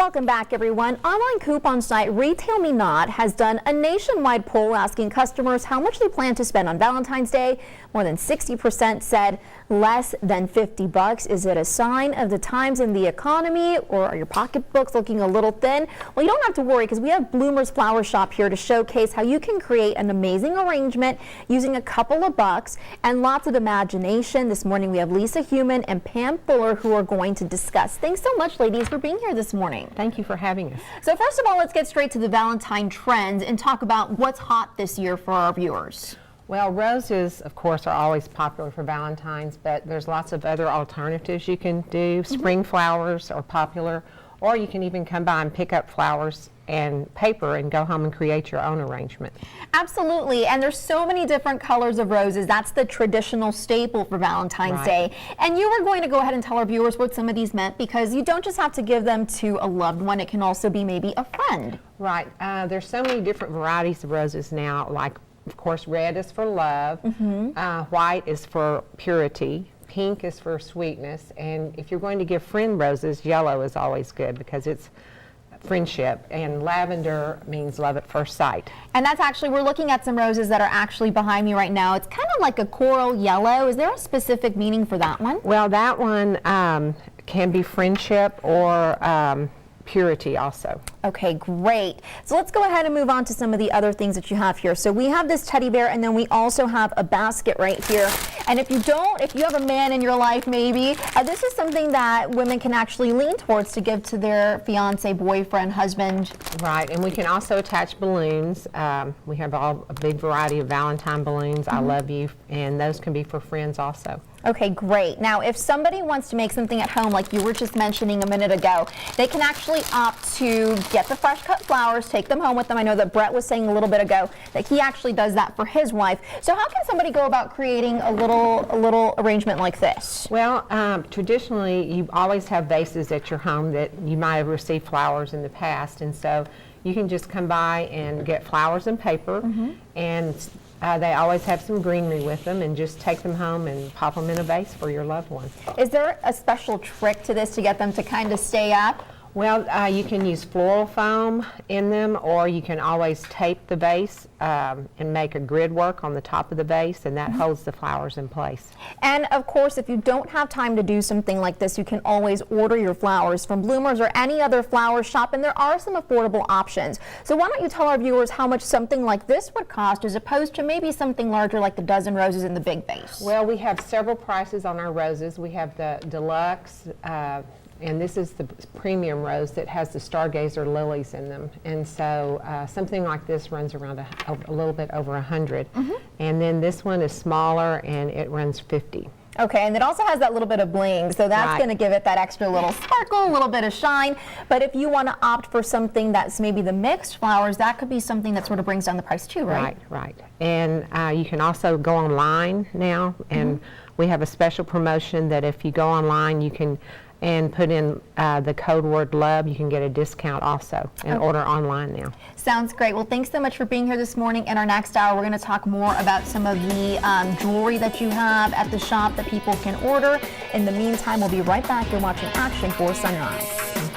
Welcome back, everyone. Online coupon site Retail Me Not has done a nationwide poll asking customers how much they plan to spend on Valentine's Day. More than 60% said less than $50. Is it a sign of the times in the economy, or are your pocketbooks looking a little thin? Well, you don't have to worry, because we have Bloomer's Flower Shop here to showcase how you can create an amazing arrangement using a couple of bucks and lots of imagination. This morning we have Lisa Human and Pam Fuller who are going to discuss. Thanks so much, ladies, for being here this morning. Thank you for having us. So first of all, let's get straight to the Valentine trends and talk about what's hot this year for our viewers. Well, roses, of course, are always popular for Valentine's, but there's lots of other alternatives you can do. Spring flowers are popular, or you can even come by and pick up flowers and paper and go home and create your own arrangement. Absolutely, and there's so many different colors of roses. That's the traditional staple for Valentine's Day. And you were going to go ahead and tell our viewers what some of these meant, because you don't just have to give them to a loved one, it can also be maybe a friend. Right, there's so many different varieties of roses now, like of course red is for love, white is for purity, pink is for sweetness, and if you're going to give friend roses, yellow is always good because it's friendship, and lavender means love at first sight. And that's actually, we're looking at some roses that are actually behind me right now. It's kind of like a coral yellow. Is there a specific meaning for that one? Well, that one can be friendship or purity also. Okay, great. So let's go ahead and move on to some of the other things that you have here. So we have this teddy bear, and then we also have a basket right here. And if you have a man in your life maybe, this is something that women can actually lean towards to give to their fiance, boyfriend, husband. Right, and we can also attach balloons. We have a big variety of Valentine balloons, I love you, and those can be for friends also. Okay, great. Now, if somebody wants to make something at home, like you were just mentioning a minute ago, they can actually opt to get the fresh cut flowers, take them home with them. I know that Brett was saying a little bit ago that he actually does that for his wife. So how can somebody go about creating a little arrangement like this? Well, traditionally, you always have vases at your home that you might have received flowers in the past, and so you can just come by and get flowers and paper, and they always have some greenery with them, and just take them home and pop them in a vase for your loved one. Is there a special trick to this to get them to kind of stay up? Well, you can use floral foam in them, or you can always tape the vase and make a grid work on the top of the vase, and that holds the flowers in place. And of course, if you don't have time to do something like this, you can always order your flowers from Bloomers or any other flower shop, and there are some affordable options. So why don't you tell our viewers how much something like this would cost, as opposed to maybe something larger like the dozen roses in the big vase? Well, we have several prices on our roses. We have the deluxe, and this is the premium rose that has the stargazer lilies in them. And so something like this runs around a little bit over 100. And then this one is smaller, and it runs 50. Okay, and it also has that little bit of bling, so that's going to give it that extra little sparkle, a little bit of shine. But if you want to opt for something that's maybe the mixed flowers, that could be something that sort of brings down the price too, right? Right. And you can also go online now, and we have a special promotion that if you go online, you can put in the code word LOVE, you can get a discount also, and order online now. Sounds great. Well, thanks so much for being here this morning. In our next hour, we're going to talk more about some of the jewelry that you have at the shop that people can order. In the meantime, we'll be right back. You're watching Action for Sunrise.